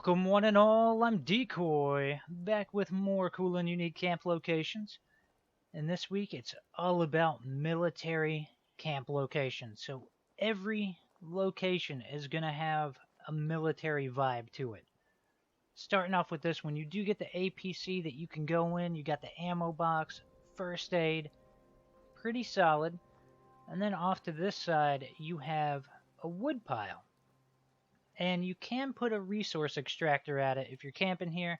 Welcome one and all, I'm Decoy, back with more cool and unique camp locations. And this week it's all about military camp locations. So every location is going to have a military vibe to it. Starting off with this one, you do get the APC that you can go in, you got the ammo box, first aid, pretty solid. And then off to this side, you have a wood pile. And you can put a resource extractor at it if you're camping here.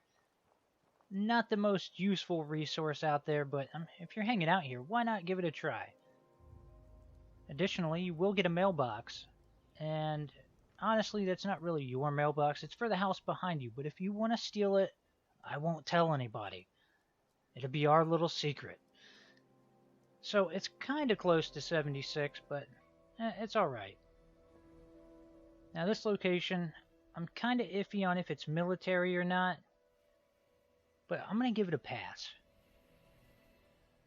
Not the most useful resource out there, but if you're hanging out here, why not give it a try? Additionally, you will get a mailbox. And honestly, that's not really your mailbox. It's for the house behind you. But if you want to steal it, I won't tell anybody. It'll be our little secret. So it's kind of close to 76, but it's alright. Now this location, I'm kind of iffy on if it's military or not, but I'm going to give it a pass.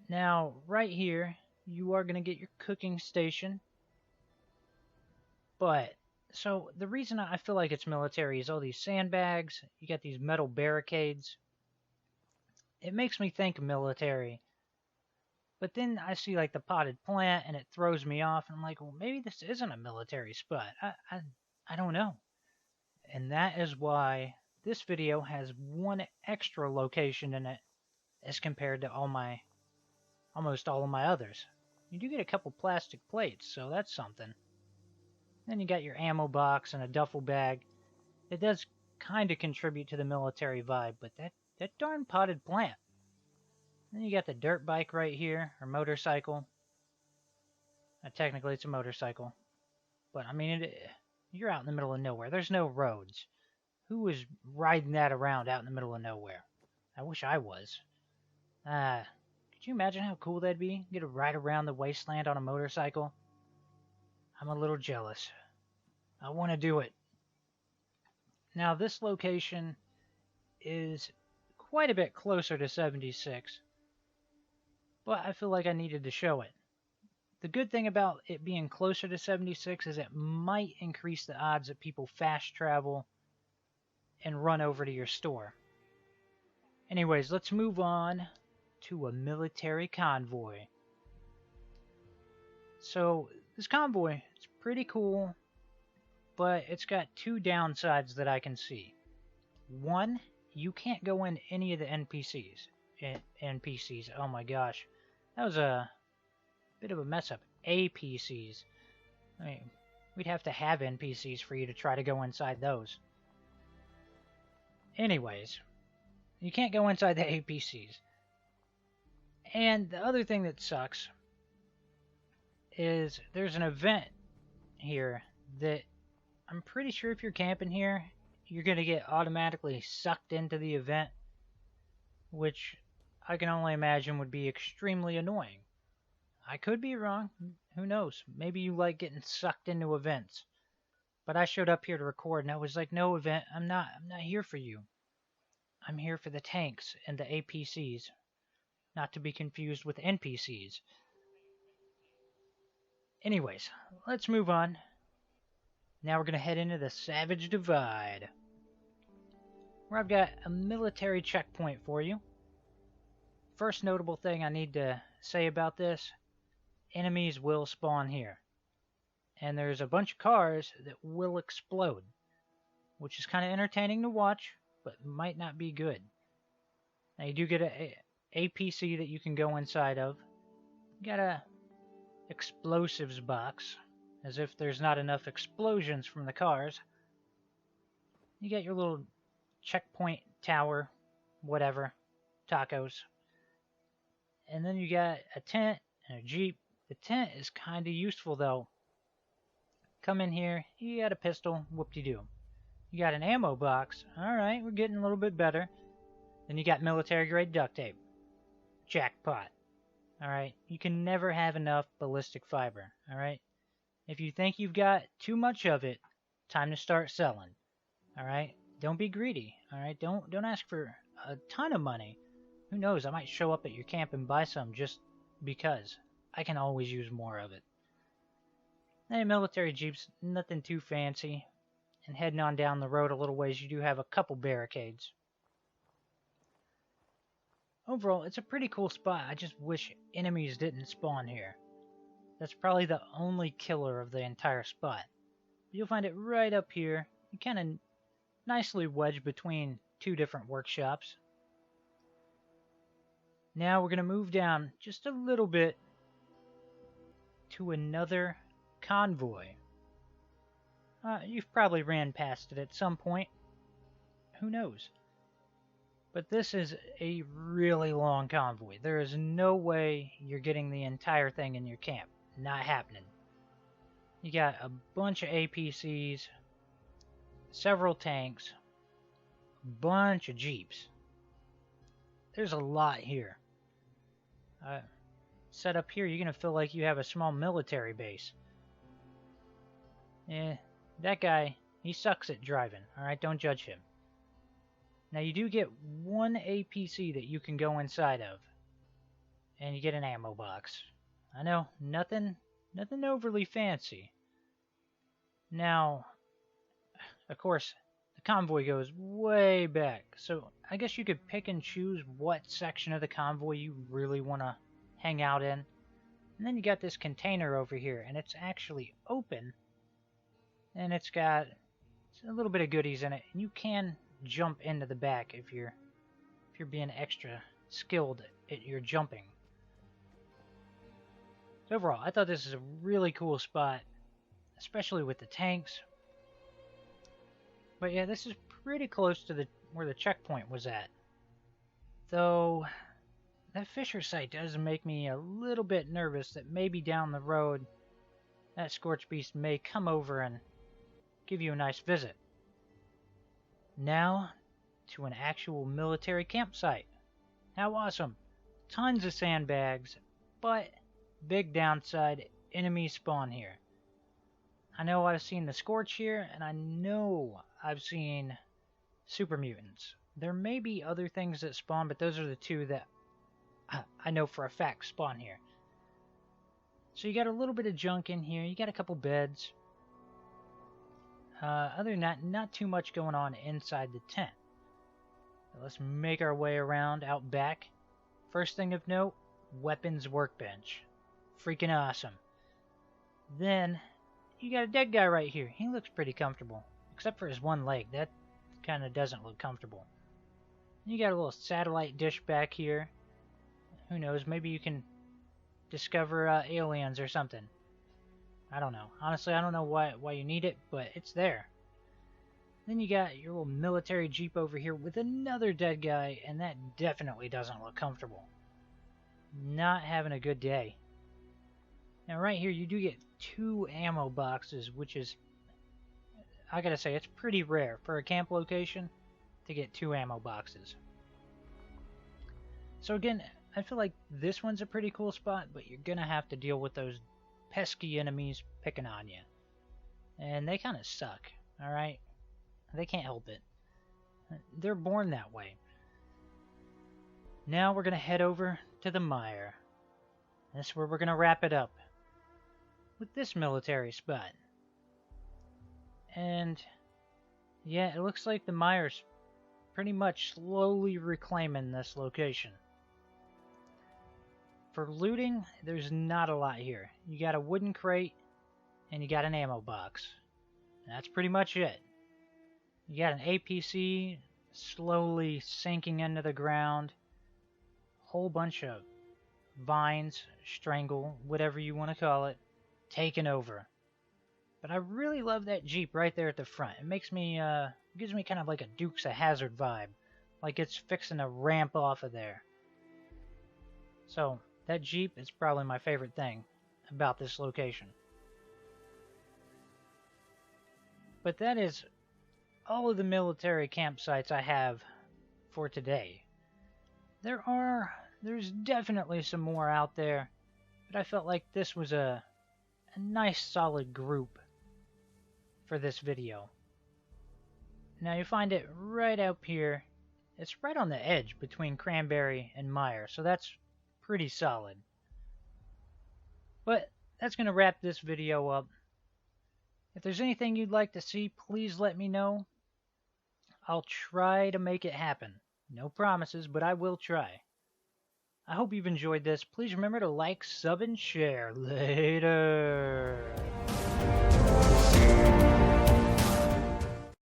Now, right here, you are going to get your cooking station. But, so the reason I feel like it's military is all these sandbags, you got these metal barricades. It makes me think military. But then I see like the potted plant and it throws me off, and I'm like, well, maybe this isn't a military spot. I don't know. And that is why this video has one extra location in it as compared to almost all of my others. You do get a couple plastic plates, so that's something. Then you got your ammo box and a duffel bag. It does kind of contribute to the military vibe, but that darn potted plant. Then you got the dirt bike right here, or motorcycle. Technically it's a motorcycle. But I mean, you're out in the middle of nowhere. There's no roads. Who is riding that around out in the middle of nowhere? I wish I was. Could you imagine how cool that'd be? Get to ride around the wasteland on a motorcycle? I'm a little jealous. I want to do it. Now this location is quite a bit closer to 76. But I feel like I needed to show it. The good thing about it being closer to 76 is it might increase the odds that people fast travel and run over to your store. Anyways, let's move on to a military convoy. So, this convoy, it's pretty cool, but it's got two downsides that I can see. One, you can't go in any of the NPCs. NPCs, oh my gosh. That was a bit of a mess up. APCs. I mean, we'd have to have NPCs for you to try to go inside those. Anyways, you can't go inside the APCs. And the other thing that sucks is there's an event here that I'm pretty sure if you're camping here, you're going to get automatically sucked into the event, which I can only imagine would be extremely annoying. I could be wrong. Who knows? Maybe you like getting sucked into events. But I showed up here to record and I was like, no event, I'm not here for you. I'm here for the tanks and the APCs. Not to be confused with NPCs. Anyways, let's move on. Now we're going to head into the Savage Divide, where I've got a military checkpoint for you. First notable thing I need to say about this, enemies will spawn here. And there's a bunch of cars that will explode, which is kind of entertaining to watch, but might not be good. Now you do get a APC that you can go inside of. You got a explosives box, as if there's not enough explosions from the cars. You got your little checkpoint tower, whatever, tacos. And then you got a tent and a jeep. The tent is kind of useful though. Come in here, you got a pistol, whoop-de-doo. You got an ammo box, alright, we're getting a little bit better. Then you got military grade duct tape. Jackpot. Alright, you can never have enough ballistic fiber, alright? If you think you've got too much of it, time to start selling. Alright? Don't be greedy, alright? Don't ask for a ton of money. Who knows, I might show up at your camp and buy some just because. I can always use more of it. Hey, military jeeps, nothing too fancy. and heading on down the road a little ways, you do have a couple barricades. Overall, it's a pretty cool spot. I just wish enemies didn't spawn here. That's probably the only killer of the entire spot. You'll find it right up here. You kind of nicely wedged between two different workshops. Now we're going to move down just a little bit to another convoy. You've probably ran past it at some point. Who knows? But this is a really long convoy. There is no way you're getting the entire thing in your camp. Not happening. You got a bunch of APCs, several tanks, a bunch of jeeps. There's a lot here. Set up here, you're going to feel like you have a small military base. That guy, he sucks at driving. Alright, don't judge him. Now you do get one APC that you can go inside of. And you get an ammo box. I know, nothing overly fancy. Now, of course, the convoy goes way back. So I guess you could pick and choose what section of the convoy you really want to hang out in. And then you got this container over here, and it's actually open. And it's got a little bit of goodies in it. And you can jump into the back if you're being extra skilled at your jumping. So overall, I thought this is a really cool spot, especially with the tanks. But yeah, this is pretty close to where the checkpoint was at. Though that Fisher site does make me a little bit nervous that maybe down the road that Scorch Beast may come over and give you a nice visit. Now to an actual military campsite. How awesome! Tons of sandbags, but big downside, enemies spawn here. I know I've seen the Scorch here, and I know I've seen super mutants. There may be other things that spawn, but those are the two that I know for a fact spawn here. So you got a little bit of junk in here. You got a couple beds. Other than that, not too much going on inside the tent. So let's make our way around out back. First thing of note, weapons workbench. Freaking awesome. Then you got a dead guy right here. He looks pretty comfortable. Except for his one leg. That kind of doesn't look comfortable. You got a little satellite dish back here. Who knows? Maybe you can discover aliens or something. I don't know. Honestly, I don't know why you need it, but it's there. Then you got your little military jeep over here with another dead guy, and that definitely doesn't look comfortable. Not having a good day. Now right here you do get 2 ammo boxes, which is, I gotta say, it's pretty rare for a camp location to get 2 ammo boxes. So again, I feel like this one's a pretty cool spot, but you're gonna have to deal with those pesky enemies picking on you. And they kind of suck, alright? They can't help it. They're born that way. Now we're gonna head over to the Mire. That's where we're gonna wrap it up with this military spot. And yeah, it looks like the Mire's pretty much slowly reclaiming this location. For looting, there's not a lot here. You got a wooden crate, and you got an ammo box. And that's pretty much it. You got an APC slowly sinking into the ground. Whole bunch of vines, strangle, whatever you want to call it, taken over. But I really love that Jeep right there at the front. It makes me, gives me kind of like a Dukes of Hazzard vibe. Like it's fixing to ramp off of there. So, that Jeep is probably my favorite thing about this location. But that is all of the military campsites I have for today. There's definitely some more out there, but I felt like this was a nice solid group for this video. Now you find it right up here. It's right on the edge between Cranberry and Mire, so that's pretty solid. But that's going to wrap this video up. If there's anything you'd like to see, please let me know. I'll try to make it happen. No promises, but I will try. I hope you've enjoyed this. Please remember to like, sub, and share. Later.